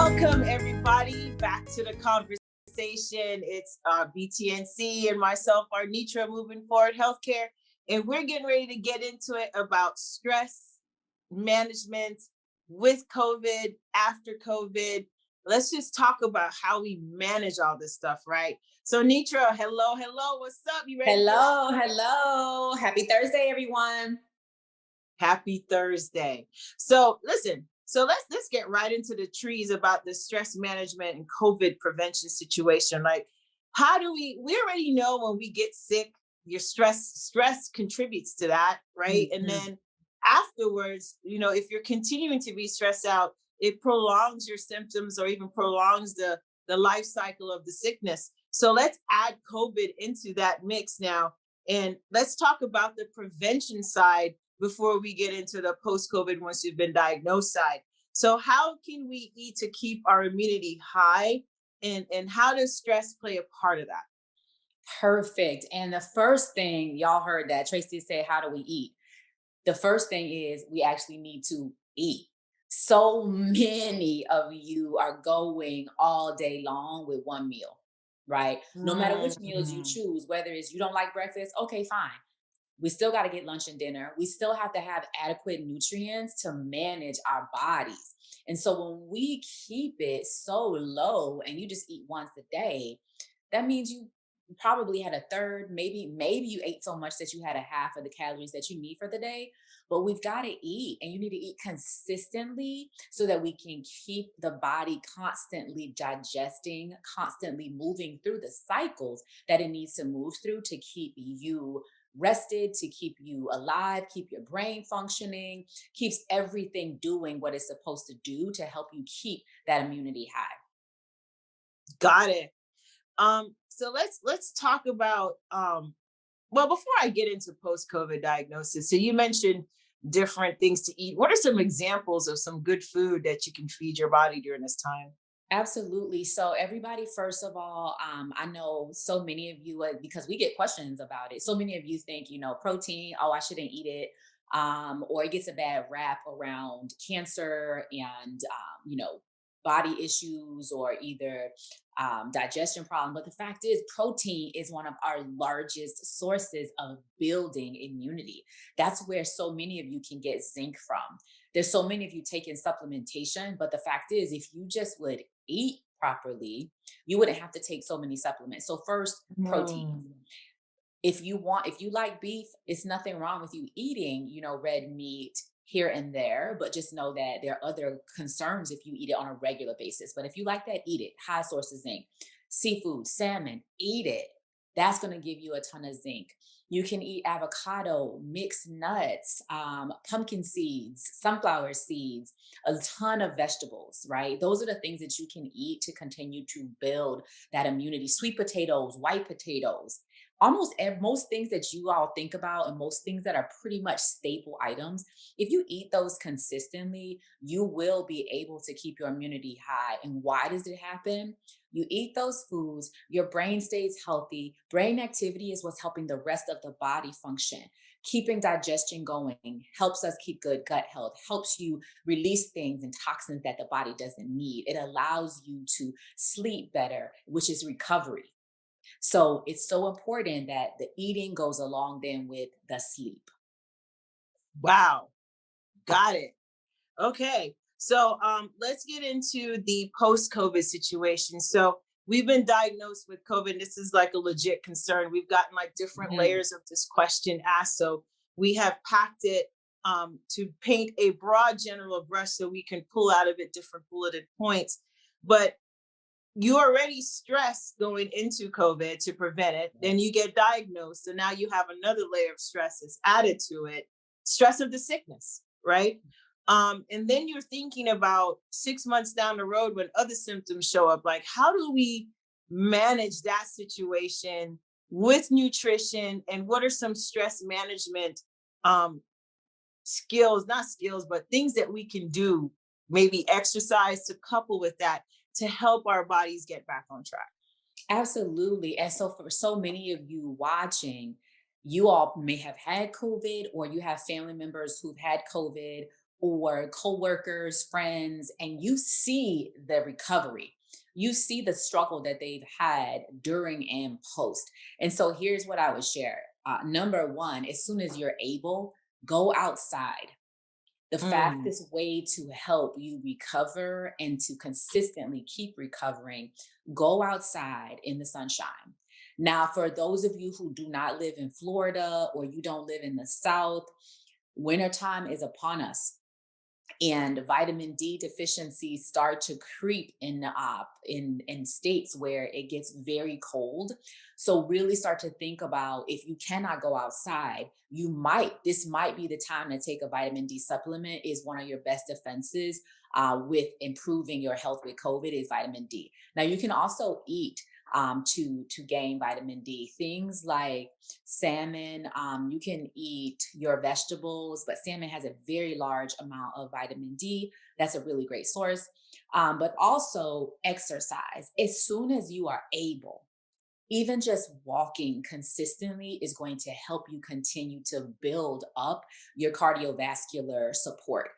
Welcome, everybody, back to the conversation. It's BTNC and myself, Arnetra, moving forward healthcare. And we're getting ready to get into it about stress management with COVID, after COVID. Let's just talk about how we manage all this stuff, right? So, Nitra, hello. What's up? You ready? Hello. Happy Thursday, everyone. Happy Thursday. So listen, let's get right into the trees about the stress management and COVID prevention situation. Like, how do we already know when we get sick, your stress contributes to that, right? And Mhm. then afterwards, if you're continuing to be stressed out, it prolongs your symptoms or even prolongs the life cycle of the sickness. So let's add COVID into that mix now. And let's talk about the prevention side before we get into the post-COVID once you've been diagnosed side. So how can we eat to keep our immunity high? And how does stress play a part of that? Perfect. And the first thing y'all heard that Tracy say, how do we eat? The first thing is we actually need to eat. So many of you are going all day long with one meal, right? No matter which meals you Mm. choose, whether it's you don't like breakfast, okay, fine. We still got to get lunch and dinner. We still have to have adequate nutrients to manage our bodies. And so when we keep it so low and you just eat once a day, that means you probably had a third, maybe you ate so much that you had a half of the calories that you need for the day. But we've got to eat, and you need to eat consistently so that we can keep the body constantly digesting, constantly moving through the cycles that it needs to move through to keep you rested, to keep you alive, keep your brain functioning, keeps everything doing what it's supposed to do to help you keep that immunity high. Got it. So let's talk about well, before I get into post-COVID diagnosis, so you mentioned different things to eat. What are some examples of some good food that you can feed your body during this time? Absolutely. So, everybody, first of all, I know so many of you, because we get questions about it, so many of you think, protein, oh, I shouldn't eat it. Or it gets a bad rap around cancer and, body issues or either digestion problem. But the fact is, protein is one of our largest sources of building immunity. That's where so many of you can get zinc from. There's so many of you taking supplementation, but the fact is, if you just would eat properly, you wouldn't have to take so many supplements. So first, protein. Mm. If you like beef, it's nothing wrong with you eating, red meat here and there, but just know that there are other concerns if you eat it on a regular basis. But if you like that, eat it. High source of zinc. Seafood, salmon, eat it. That's going to give you a ton of zinc. You can eat avocado, mixed nuts, pumpkin seeds, sunflower seeds, a ton of vegetables, right? Those are the things that you can eat to continue to build that immunity. Sweet potatoes, white potatoes, most things that you all think about and most things that are pretty much staple items, if you eat those consistently, you will be able to keep your immunity high. And why does it happen? You eat those foods, your brain stays healthy. Brain activity is what's helping the rest of the body function. Keeping digestion going helps us keep good gut health, helps you release things and toxins that the body doesn't need. It allows you to sleep better, which is recovery. So it's so important that the eating goes along then with the sleep. Wow, got it. Okay. So let's get into the post-COVID situation. So we've been diagnosed with COVID. This is like a legit concern. We've gotten like different Mhm. layers of this question asked. So we have packed it to paint a broad general brush so we can pull out of it different bulleted points. But you already stressed going into COVID to prevent it. Then you get diagnosed. So now you have another layer of stress that's added to it, stress of the sickness, right? And then you're thinking about 6 months down the road when other symptoms show up, like how do we manage that situation with nutrition? And what are some stress management um, skills, not skills, but things that we can do, maybe exercise to couple with that to help our bodies get back on track. Absolutely. And so for so many of you watching, you all may have had COVID or you have family members who've had COVID or coworkers, friends, and you see the recovery. You see the struggle that they've had during and post. And so here's what I would share. Number one, as soon as you're able, go outside. The Mm. fastest way to help you recover and to consistently keep recovering, go outside in the sunshine. Now, for those of you who do not live in Florida or you don't live in the South, wintertime is upon us, and vitamin D deficiencies start to creep in states where it gets very cold. So really start to think about, if you cannot go outside, this might be the time to take a vitamin D supplement. Is one of your best defenses with improving your health with COVID is vitamin D. Now you can also eat to gain vitamin D. Things like salmon, you can eat your vegetables, but salmon has a very large amount of vitamin D. That's a really great source. But also exercise. As soon as you are able, even just walking consistently is going to help you continue to build up your cardiovascular support.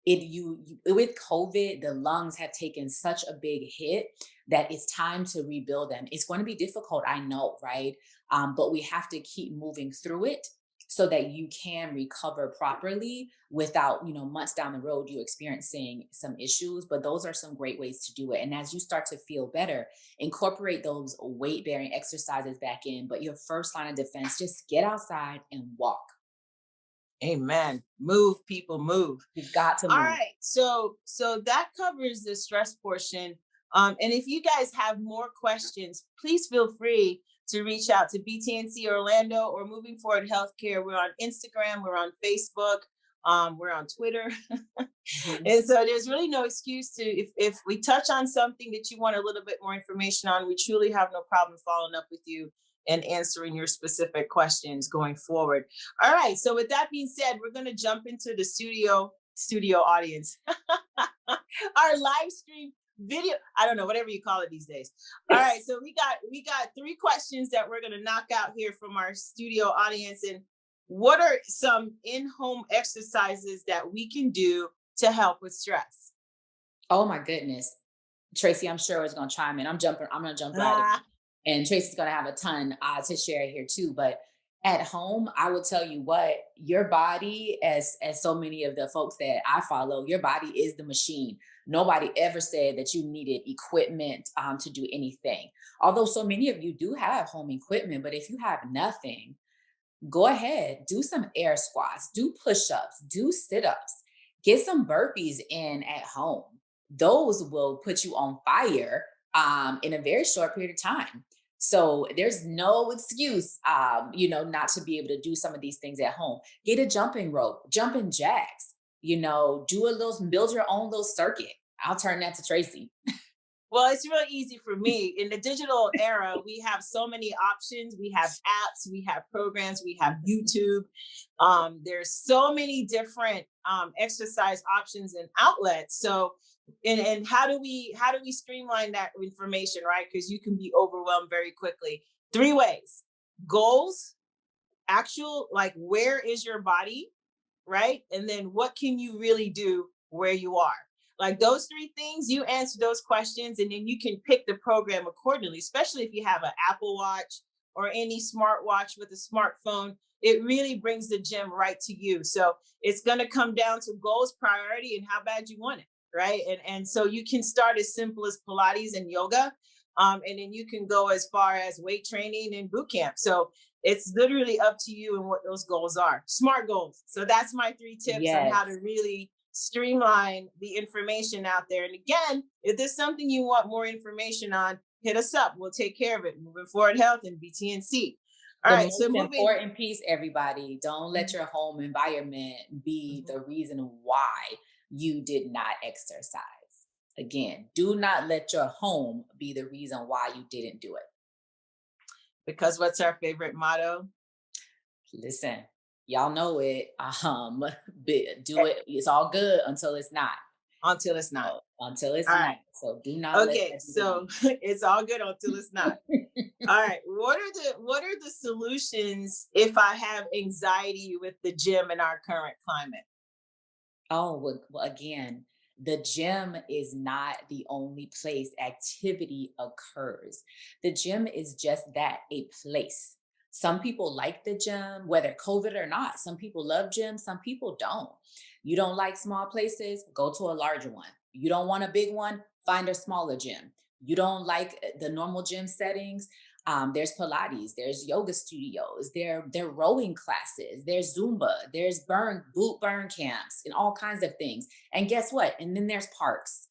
With COVID, the lungs have taken such a big hit that it's time to rebuild them. It's going to be difficult, I know, right? But we have to keep moving through it so that you can recover properly without, months down the road, you experiencing some issues. But those are some great ways to do it. And as you start to feel better, incorporate those weight bearing exercises back in. But your first line of defense, just get outside and walk. Amen. Move, people, move. You've got to All move. right. So that covers the stress portion. And if you guys have more questions, please feel free to reach out to BTNC Orlando or Moving Forward Healthcare. We're on Instagram, we're on Facebook, we're on Twitter. Mhm. And so there's really no excuse to, if we touch on something that you want a little bit more information on, we truly have no problem following up with you and answering your specific questions going forward. All right. So with that being said, we're going to jump into the studio audience. Our live stream video, I don't know, whatever you call it these days. All right. So we got three questions that we're going to knock out here from our studio audience. And what are some in-home exercises that we can do to help with stress? Oh my goodness. Tracy, I'm sure is going to chime in. I'm going to jump right in. Ah, And Tracy's going to have a ton to share here too. But at home, I will tell you what, your body, as so many of the folks that I follow, your body is the machine. Nobody ever said that you needed equipment to do anything. Although so many of you do have home equipment, but if you have nothing, go ahead, do some air squats, do push-ups, do sit-ups, get some burpees in at home. Those will put you on fire in a very short period of time. So there's no excuse, not to be able to do some of these things at home. Get a jumping rope, jumping jacks, do a little, build your own little circuit. I'll turn that to Tracy. well, it's really easy for me. In the digital era, we have so many options. We have apps, we have programs, we have YouTube. There's so many different exercise options and outlets. So, and how do we streamline that information, right? Because you can be overwhelmed very quickly. Three ways: goals, actual, like, where is your body, right? And then what can you really do where you are? Like those three things, you answer those questions, and then you can pick the program accordingly, especially if you have an Apple Watch or any smartwatch with a smartphone. It really brings the gym right to you. So it's going to come down to goals, priority, and how bad you want it, right? And so you can start as simple as Pilates and yoga, and then you can go as far as weight training and boot camp. So it's literally up to you and what those goals are. Smart goals. So that's my three tips on how Yes. to really streamline the information out there. And again, if there's something you want more information on, hit us up. We'll take care of it. Moving Forward Health and BTNC. All The right. So most moving. important piece, everybody, don't let your home environment be Mhm. the reason why you did not exercise. Again, do not let your home be the reason why you didn't do it. Because what's our favorite motto? Listen, y'all know it. Do Eh, it. It's all good until it's not. Until it's not. So, until it's All not. right. So do not let Okay. that be the So it's all good until it's not. All right. What are the solutions if I have anxiety with the gym in our current climate? Oh, well, again, the gym is not the only place activity occurs. The gym is just that, a place. Some people like the gym, whether COVID or not. Some people love gyms, some people don't. You don't like small places, go to a larger one. You don't want a big one, find a smaller gym. You don't like the normal gym settings, there's Pilates, there's yoga studios, there rowing classes, there's Zumba, there's boot burn camps, and all kinds of things. And guess what? And then there's parks.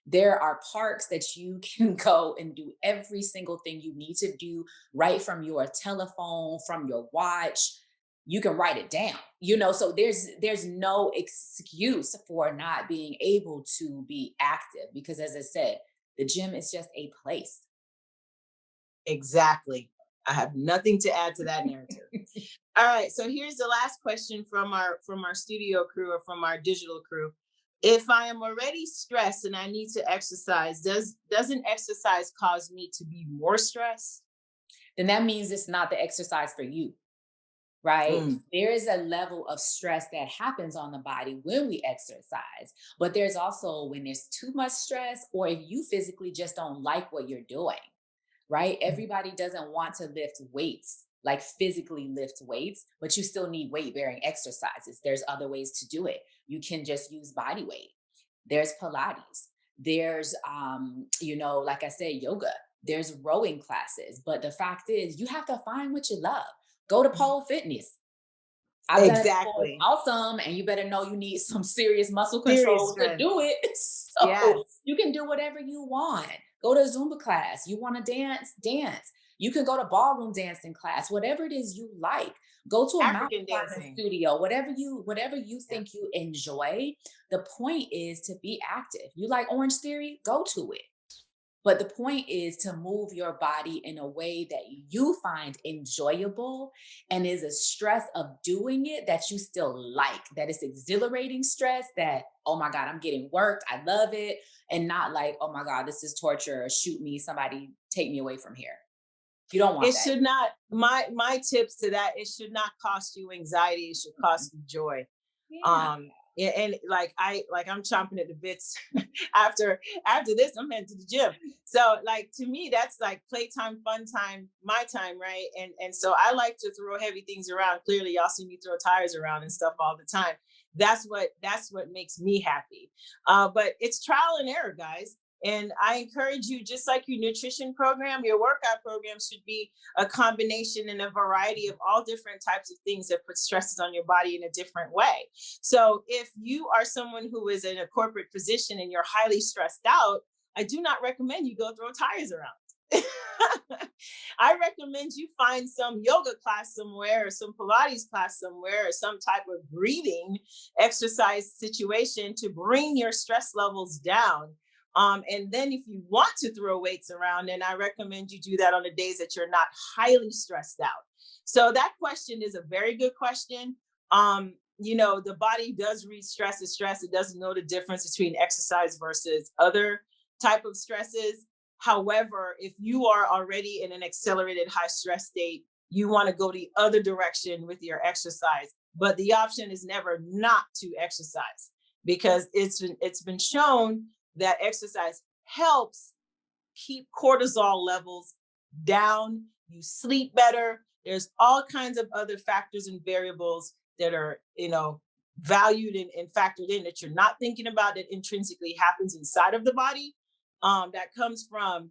There are parks that you can go and do every single thing you need to do right from your telephone, from your watch. You can write it down, so there's no excuse for not being able to be active because, as I said, the gym is just a place. Exactly. I have nothing to add to that narrative. All right, so here's the last question from our studio crew or from our digital crew. If I am already stressed and I need to exercise, doesn't exercise cause me to be more stressed? Then that means it's not the exercise for you, right? Mm, There is a level of stress that happens on the body when we exercise, but there's also when there's too much stress or if you physically just don't like what you're doing, right? mm. Everybody doesn't want to lift weights, like physically lift weights, but you still need weight bearing exercises. There's other ways to do it. You can just use body weight. There's Pilates. There's, like I said, yoga. There's rowing classes. But the fact is, you have to find what you love. Go to pole fitness. I've done it before. It's Exactly. awesome. And you better know you need some serious muscle Serious control to strength. do it. So Yes. you can do whatever you want. Go to a Zumba class. You want to dance, dance. You can go to ballroom dancing class, whatever it is you like. Go to a mountain African climbing dancing. studio, whatever you Yeah. think you enjoy. The point is to be active. You like Orange Theory? Go to it. But the point is to move your body in a way that you find enjoyable and is a stress of doing it that you still like, that is exhilarating stress that, oh my God, I'm getting worked. I love it. And not like, oh my God, this is torture. Shoot me. Somebody take me away from here. You don't want It that. should not, my tips to that, it should not cost you anxiety, it should Mhm. cost you joy. Yeah. And like I'm chomping at the bits after this I'm heading to the gym. So like to me that's like playtime, fun time, my time, right? And so I like to throw heavy things around. Clearly y'all see me throw tires around and stuff all the time. That's what makes me happy. But it's trial and error, guys. And I encourage you, just like your nutrition program, your workout program should be a combination and a variety of all different types of things that put stresses on your body in a different way. So if you are someone who is in a corporate position and you're highly stressed out, I do not recommend you go throw tires around. I recommend you find some yoga class somewhere, or some Pilates class somewhere, or some type of breathing exercise situation to bring your stress levels down. And then if you want to throw weights around, then I recommend you do that on the days that you're not highly stressed out. So that question is a very good question. The body does read stress as stress. It doesn't know the difference between exercise versus other type of stresses. However, if you are already in an accelerated high stress state, you want to go the other direction with your exercise. But the option is never not to exercise because it's been shown that exercise helps keep cortisol levels down. You sleep better. There's all kinds of other factors and variables that are, valued and factored in that you're not thinking about that intrinsically happens inside of the body, that comes from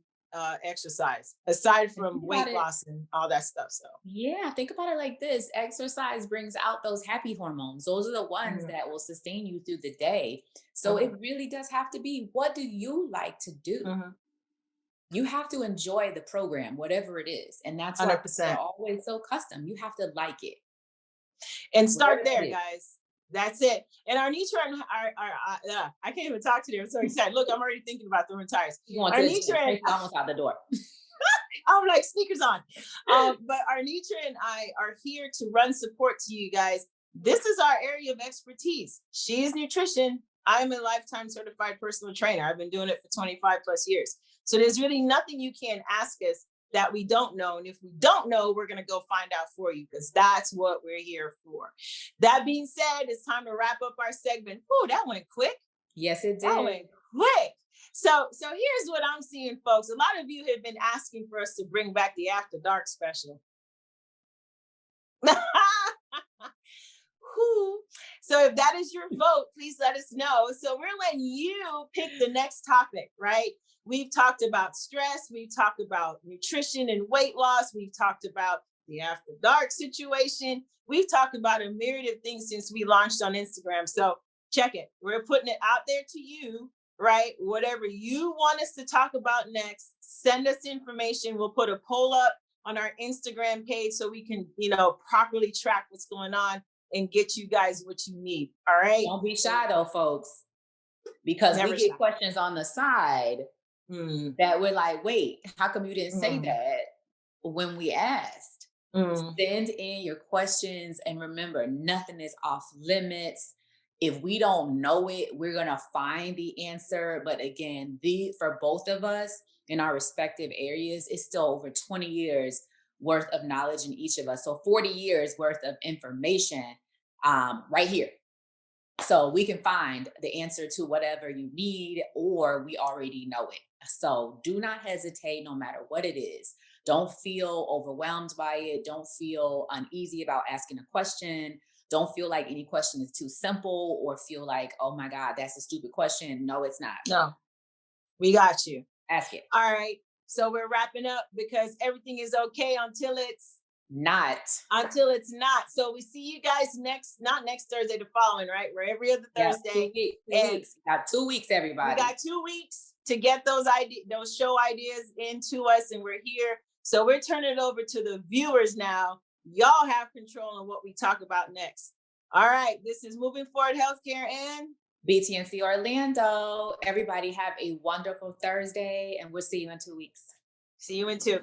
exercise, aside And from think about weight it. loss and all that stuff. So, Yeah, think about it like this. Exercise brings out those happy hormones. Those are the ones mhm, that will sustain you through the day. So it mhm, really does have to be, what do you like to do? mhm, You have to enjoy the program, whatever it is. And that's why people are 100%. always so custom. You have to like it, And start whatever that there, is. guys. That's it. And our Nitra and I can't even talk today. I'm so excited. Look, I'm already thinking about throwing tires. You going Our to the Nitra gym. and Tracy's almost out the door. I'm like sneakers on. But Arnitra and I are here to run support to you guys. This is our area of expertise. She is nutrition. I'm a lifetime certified personal trainer. I've been doing it for 25 plus years. So there's really nothing you can ask us that we don't know. And if we don't know, we're going to go find out for you, because that's what we're here for. That being said, it's time to wrap up our segment. Oh, that went quick. Yes, it That did. went quick. So here's what I'm seeing, folks. A lot of you have been asking for us to bring back the After Dark special. So if that is your vote, please let us know. So we're letting you pick the next topic, right? We've talked about stress. We've talked about nutrition and weight loss. We've talked about the After Dark situation. We've talked about a myriad of things since we launched on Instagram. So check it. We're putting it out there to you, right? Whatever you want us to talk about next, send us information. We'll put a poll up on our Instagram page so we can, properly track what's going on and get you guys what you need. All right. Don't be shy though, folks, because Never we get shy. questions on the side that we're like, wait, how come you didn't say that when we asked? Send in your questions, and remember, nothing is off limits. If we don't know it, we're gonna find the answer. But again, for both of us in our respective areas, it's still over 20 years worth of knowledge in each of us. So 40 years worth of information right here. So we can find the answer to whatever you need, or we already know it. So do not hesitate, no matter what it is. Don't feel overwhelmed by it. Don't feel uneasy about asking a question. Don't feel like any question is too simple, or feel like, oh my God, that's a stupid question. No, it's not. No, we got you. Ask it. All right. So we're wrapping up, because everything is okay until it's not. So we see you guys not next Thursday, the following, right? We're every other Thursday. 2 weeks. Got 2 weeks, everybody. We got 2 weeks to get those show ideas into us, and we're here. So we're turning it over to the viewers now. Y'all have control on what we talk about next. All right. This is Moving Forward Healthcare and BTNC Orlando. Everybody have a wonderful Thursday, and we'll see you in 2 weeks. See you in 2.